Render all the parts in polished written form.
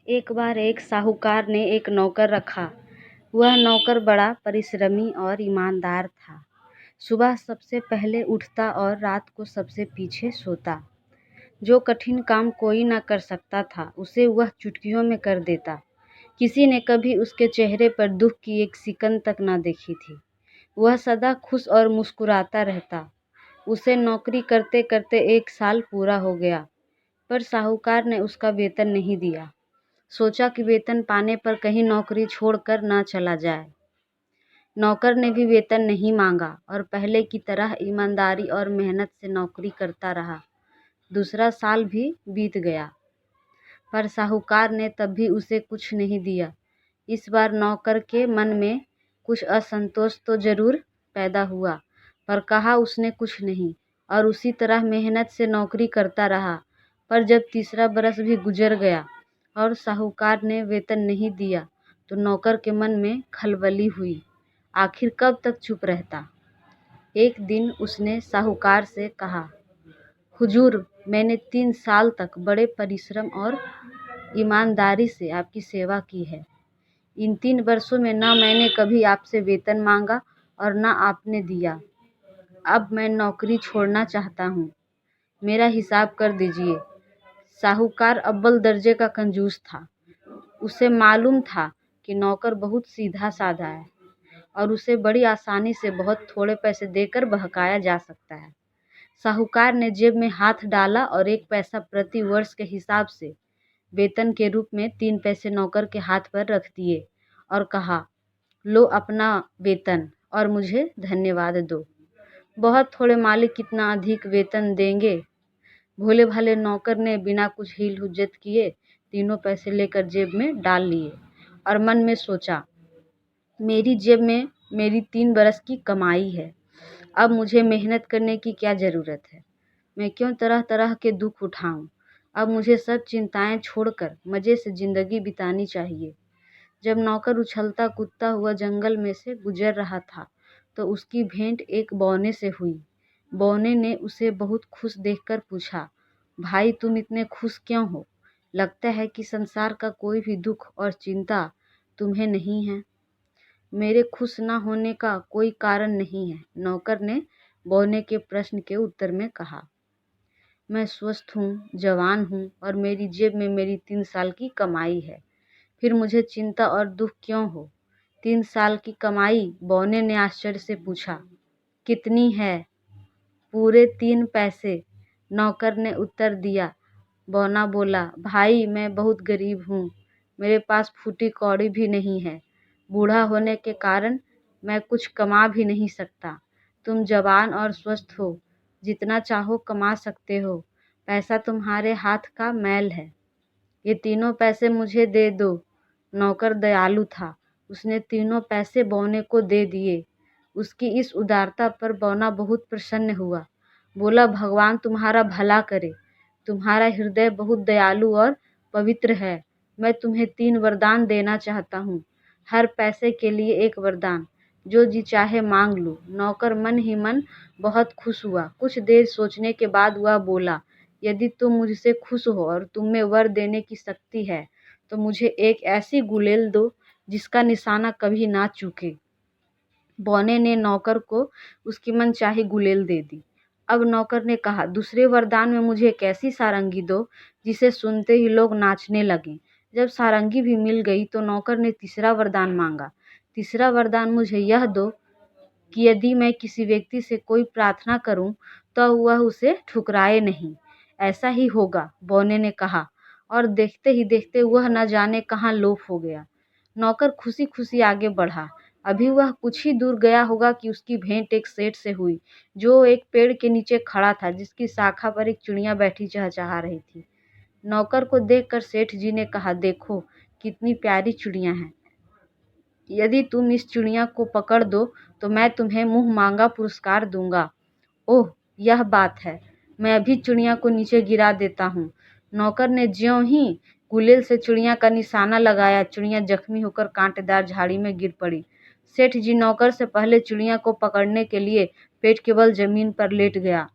एक बार एक साहूकार ने एक नौकर रखा। वह नौकर बड़ा परिश्रमी और ईमानदार था। सुबह सबसे पहले उठता और रात को सबसे पीछे सोता। जो कठिन काम कोई न कर सकता था, उसे वह चुटकियों में कर देता। किसी ने कभी उसके चेहरे पर दुख की एक सिकन तक न देखी थी। वह सदा खुश और मुस्कुराता रहता। उसे नौकरी करते करते 1 साल पूरा हो गया, पर साहूकार ने उसका वेतन नहीं दिया। सोचा कि वेतन पाने पर कहीं नौकरी छोड़कर न चला जाए। नौकर ने भी वेतन नहीं मांगा और पहले की तरह ईमानदारी और मेहनत से नौकरी करता रहा। दूसरा साल भी बीत गया, पर साहूकार ने तब भी उसे कुछ नहीं दिया। इस बार नौकर के मन में कुछ असंतोष तो जरूर पैदा हुआ, पर कहा उसने कुछ नहीं और उसी तरह मेहनत से नौकरी करता रहा। पर जब तीसरा बरस भी गुजर गया और साहूकार ने वेतन नहीं दिया, तो नौकर के मन में खलबली हुई। आखिर कब तक चुप रहता। एक दिन उसने साहूकार से कहा, हुजूर, मैंने 3 साल तक बड़े परिश्रम और ईमानदारी से आपकी सेवा की है। इन 3 वर्षों में न मैंने कभी आपसे वेतन मांगा और न आपने दिया। अब मैं नौकरी छोड़ना चाहता हूँ। मेरा हिसाब कर दीजिए। साहूकार अव्वल दर्जे का कंजूस था। उसे मालूम था कि नौकर बहुत सीधा साधा है और उसे बड़ी आसानी से बहुत थोड़े पैसे देकर बहकाया जा सकता है। साहूकार ने जेब में हाथ डाला और 1 पैसा प्रति वर्ष के हिसाब से वेतन के रूप में 3 पैसे नौकर के हाथ पर रख दिए और कहा, लो अपना वेतन और मुझे धन्यवाद दो। बहुत थोड़े मालिक कितना अधिक वेतन देंगे। भोले भाले नौकर ने बिना कुछ हील हुज्जत किए 3 पैसे लेकर जेब में डाल लिए और मन में सोचा, मेरी जेब में मेरी 3 बरस की कमाई है। अब मुझे मेहनत करने की क्या ज़रूरत है। मैं क्यों तरह तरह के दुख उठाऊं। अब मुझे सब चिंताएं छोड़कर मज़े से ज़िंदगी बितानी चाहिए। जब नौकर उछलता कूदता हुआ जंगल में से गुजर रहा था, तो उसकी भेंट एक बौने से हुई। बौने ने उसे बहुत खुश देखकर पूछा, भाई तुम इतने खुश क्यों हो। लगता है कि संसार का कोई भी दुख और चिंता तुम्हें नहीं है। मेरे खुश न होने का कोई कारण नहीं है, नौकर ने बौने के प्रश्न के उत्तर में कहा। मैं स्वस्थ हूँ, जवान हूँ और मेरी जेब में मेरी 3 साल की कमाई है। फिर मुझे चिंता और दुख क्यों हो। 3 साल की कमाई, बौने ने आश्चर्य से पूछा। कितनी है। पूरे 3 पैसे, नौकर ने उत्तर दिया। बौना बोला, भाई मैं बहुत गरीब हूँ। मेरे पास फूटी कौड़ी भी नहीं है। बूढ़ा होने के कारण मैं कुछ कमा भी नहीं सकता। तुम जवान और स्वस्थ हो, जितना चाहो कमा सकते हो। पैसा तुम्हारे हाथ का मैल है। ये 3 पैसे मुझे दे दो। नौकर दयालु था। उसने 3 पैसे बौने को दे दिए। उसकी इस उदारता पर बौना बहुत प्रसन्न हुआ। बोला, भगवान तुम्हारा भला करे। तुम्हारा हृदय बहुत दयालु और पवित्र है। मैं तुम्हें 3 वरदान देना चाहता हूँ। हर पैसे के लिए 1 वरदान। जो जी चाहे मांग लो। नौकर मन ही मन बहुत खुश हुआ। कुछ देर सोचने के बाद वह बोला, यदि तुम मुझसे खुश हो और तुम में वर देने की शक्ति है, तो मुझे एक ऐसी गुलेल दो जिसका निशाना कभी ना चूके। बौने ने नौकर को उसकी मनचाही गुलेल दे दी। अब नौकर ने कहा, दूसरे वरदान में मुझे एक ऐसी सारंगी दो जिसे सुनते ही लोग नाचने लगें। जब सारंगी भी मिल गई तो नौकर ने तीसरा वरदान मांगा। तीसरा वरदान मुझे यह दो कि यदि मैं किसी व्यक्ति से कोई प्रार्थना करूं तो वह उसे ठुकराए नहीं। ऐसा ही होगा, बौने ने कहा, और देखते ही देखते वह न जाने कहाँ लोप हो गया। नौकर खुशी खुशी आगे बढ़ा। अभी वह कुछ ही दूर गया होगा कि उसकी भेंट एक सेठ से हुई, जो एक पेड़ के नीचे खड़ा था, जिसकी शाखा पर एक चिड़िया बैठी चहचहा रही थी। नौकर को देखकर सेठ जी ने कहा, देखो कितनी प्यारी चिड़िया है। यदि तुम इस चिड़िया को पकड़ दो तो मैं तुम्हें मुंह मांगा पुरस्कार दूंगा। ओह, यह बात है। मैं अभी चिड़िया को नीचे गिरा देता हूँ। नौकर ने ज्यों ही गुलेल से चिड़िया का निशाना लगाया, चिड़िया जख्मी होकर कांटेदार झाड़ी में गिर पड़ी। सेठ जी नौकर से पहले चिड़िया को पकड़ने के लिए पेट के बल जमीन पर लेट गया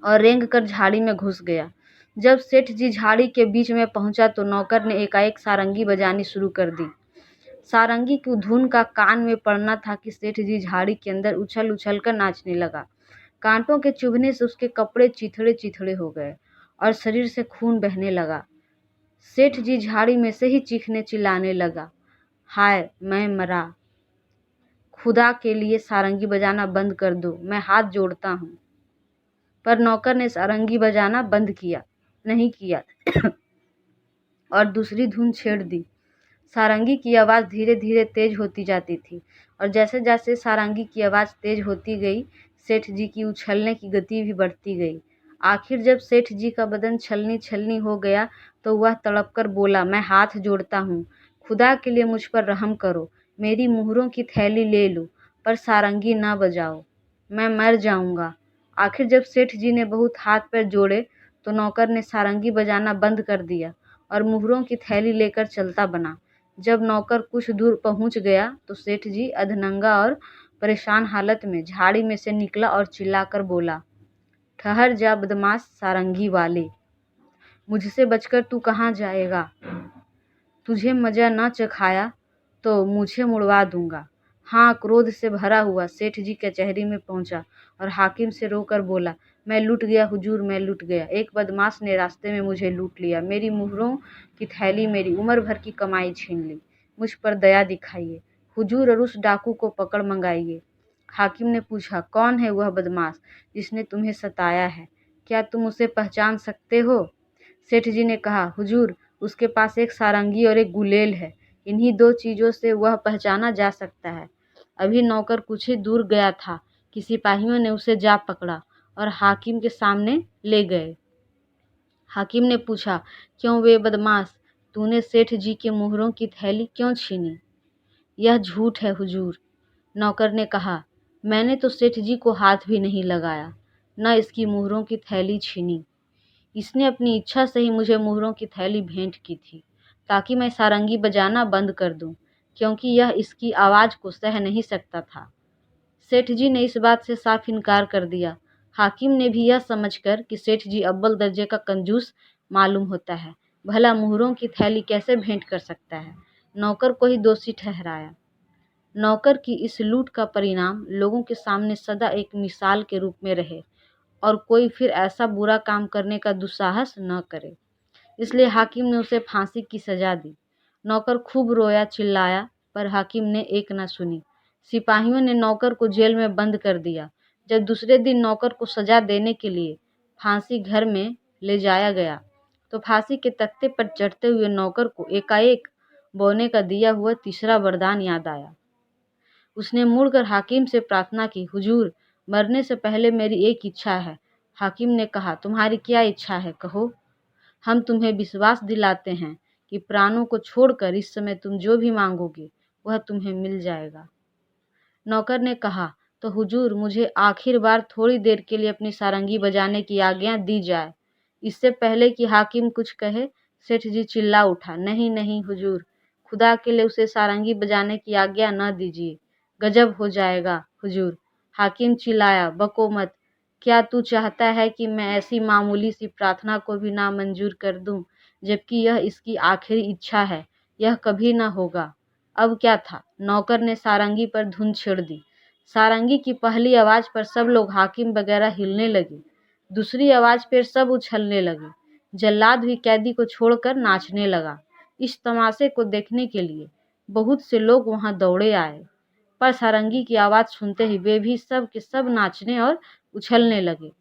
और रेंग कर झाड़ी में घुस गया। जब सेठ जी झाड़ी के बीच में पहुंचा तो नौकर ने एकाएक सारंगी बजानी शुरू कर दी। सारंगी की धुन का कान में पड़ना था कि सेठ जी झाड़ी के अंदर उछल उछल कर नाचने लगा। कांटों के चुभने से उसके कपड़े चिथड़े चिथड़े हो गए और शरीर से खून बहने लगा। सेठ जी झाड़ी में से ही चीखने चिल्लाने लगा, हाय मैं मरा, खुदा के लिए सारंगी बजाना बंद कर दो, मैं हाथ जोड़ता हूँ। पर नौकर ने सारंगी बजाना बंद नहीं किया और दूसरी धुन छेड़ दी। सारंगी की आवाज़ धीरे धीरे तेज होती जाती थी और जैसे जैसे सारंगी की आवाज़ तेज होती गई, सेठ जी की उछलने की गति भी बढ़ती गई। आखिर जब सेठ जी का बदन छलनी छलनी हो गया तो वह तड़प कर बोला, मैं हाथ जोड़ता हूँ, खुदा के लिए मुझ पर रहम करो, मेरी मुहरों की थैली ले लो, पर सारंगी ना बजाओ, मैं मर जाऊंगा। आखिर जब सेठ जी ने बहुत हाथ पैर जोड़े तो नौकर ने सारंगी बजाना बंद कर दिया और मुहरों की थैली लेकर चलता बना। जब नौकर कुछ दूर पहुंच गया तो सेठ जी अधनंगा और परेशान हालत में झाड़ी में से निकला और चिल्लाकर बोला, ठहर जा बदमाश सारंगी वाले, मुझसे बचकर तू कहाँ जाएगा? तुझे मजा न चखाया तो मुझे मुड़वा दूंगा। हाँ, क्रोध से भरा हुआ सेठ जी कचहरी में पहुंचा और हाकिम से रोकर बोला, मैं लूट गया हुजूर, मैं लूट गया। एक बदमाश ने रास्ते में मुझे लूट लिया, मेरी मुहरों की थैली, मेरी उम्र भर की कमाई छीन ली। मुझ पर दया दिखाइए हुजूर और उस डाकू को पकड़ मंगाइए। हाकिम ने पूछा, कौन है वह बदमाश जिसने तुम्हें सताया है? क्या तुम उसे पहचान सकते हो? सेठ जी ने कहा, हुजूर, उसके पास एक सारंगी और एक गुलेल है, इन्हीं दो चीज़ों से वह पहचाना जा सकता है। अभी नौकर कुछ ही दूर गया था कि सिपाहियों ने उसे जा पकड़ा और हाकिम के सामने ले गए। हाकिम ने पूछा, क्यों वे बदमाश, तूने सेठ जी के मुहरों की थैली क्यों छीनी? यह झूठ है हुजूर, नौकर ने कहा, मैंने तो सेठ जी को हाथ भी नहीं लगाया, न इसकी मुहरों की थैली छीनी। इसने अपनी इच्छा से ही मुझे मुहरों की थैली भेंट की थी, ताकि मैं सारंगी बजाना बंद कर दूं, क्योंकि यह इसकी आवाज़ को सह नहीं सकता था। सेठ जी ने इस बात से साफ इनकार कर दिया। हाकिम ने भी यह समझकर कि सेठ जी अव्वल दर्जे का कंजूस मालूम होता है, भला मुहरों की थैली कैसे भेंट कर सकता है, नौकर को ही दोषी ठहराया। नौकर की इस लूट का परिणाम लोगों के सामने सदा एक मिसाल के रूप में रहे और कोई फिर ऐसा बुरा काम करने का दुस्साहस न करे। इसलिए हाकिम ने उसे फांसी की सजा दी। नौकर खूब रोया चिल्लाया, पर हाकिम ने एक न सुनी। सिपाहियों ने नौकर को जेल में बंद कर दिया। जब दूसरे दिन नौकर को सजा देने के लिए फांसी घर में ले जाया गया तो फांसी के तख्ते पर चढ़ते हुए नौकर को एकाएक बौने का दिया हुआ तीसरा वरदान याद आया। उसने मुड़कर हाकिम से प्रार्थना की, हुजूर, मरने से पहले मेरी एक इच्छा है। हाकिम ने कहा, तुम्हारी क्या इच्छा है, कहो। हम तुम्हें विश्वास दिलाते हैं कि प्राणों को छोड़कर इस समय तुम जो भी मांगोगे वह तुम्हें मिल जाएगा। नौकर ने कहा, तो हुजूर, मुझे आखिर बार थोड़ी देर के लिए अपनी सारंगी बजाने की आज्ञा दी जाए। इससे पहले कि हाकिम कुछ कहे, सेठ जी चिल्ला उठा, नहीं नहीं हुजूर, खुदा के लिए उसे सारंगी बजाने की आज्ञा न दीजिए, गजब हो जाएगा हुजूर। हाकिम चिल्लाया, बको मत, क्या तू चाहता है कि मैं ऐसी मामूली सी प्रार्थना को भी नामंजूर कर दूं, जबकि यह इसकी आखिरी इच्छा है? यह कभी न होगा। अब क्या था, नौकर ने सारंगी पर धुन छेड़ दी। सारंगी की पहली आवाज़ पर सब लोग हाकिम वगैरह हिलने लगे, दूसरी आवाज़ पर सब उछलने लगे। जल्लाद भी कैदी को छोड़कर नाचने लगा। इस तमाशे को देखने के लिए बहुत से लोग वहां दौड़े आए, पर सारंगी की आवाज़ सुनते ही वे भी सब के सब नाचने और उछलने लगे।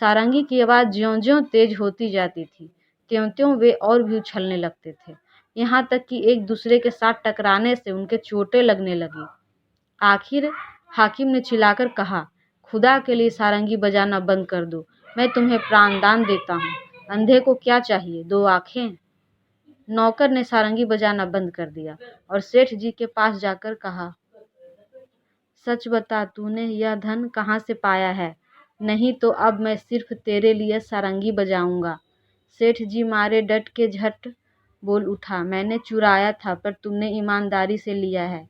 सारंगी की आवाज़ ज्यों-ज्यों तेज होती जाती थी, त्यों-त्यों वे और भी उछलने लगते थे, यहाँ तक कि एक दूसरे के साथ टकराने से उनके चोटें लगने लगी। आखिर हाकिम ने चिल्लाकर कहा, खुदा के लिए सारंगी बजाना बंद कर दो, मैं तुम्हें प्राणदान देता हूँ। अंधे को क्या चाहिए, दो आँखें? नौकर ने सारंगी बजाना बंद कर दिया और सेठ जी के पास जाकर कहा, सच बता, तूने यह धन कहाँ से पाया है? नहीं तो अब मैं सिर्फ तेरे लिए सारंगी बजाऊंगा। सेठ जी मारे डट के झट बोल उठा, मैंने चुराया था, पर तुमने ईमानदारी से लिया है।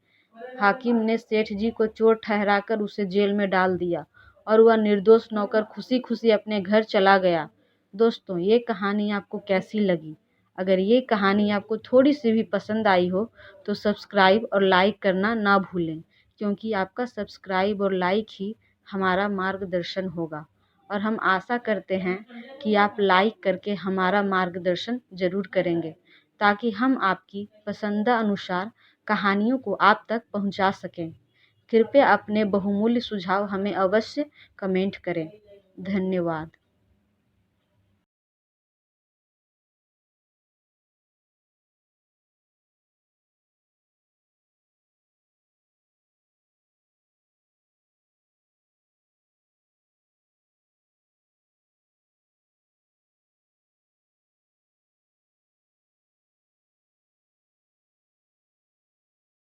हाकिम ने सेठ जी को चोर ठहराकर उसे जेल में डाल दिया और वह निर्दोष नौकर खुशी खुशी अपने घर चला गया। दोस्तों, ये कहानी आपको कैसी लगी? अगर ये कहानी आपको थोड़ी सी भी पसंद आई हो तो सब्सक्राइब और लाइक करना ना भूलें, क्योंकि आपका सब्सक्राइब और लाइक ही हमारा मार्गदर्शन होगा। और हम आशा करते हैं कि आप लाइक करके हमारा मार्गदर्शन ज़रूर करेंगे, ताकि हम आपकी पसंद अनुसार कहानियों को आप तक पहुंचा सकें। कृपया अपने बहुमूल्य सुझाव हमें अवश्य कमेंट करें। धन्यवाद।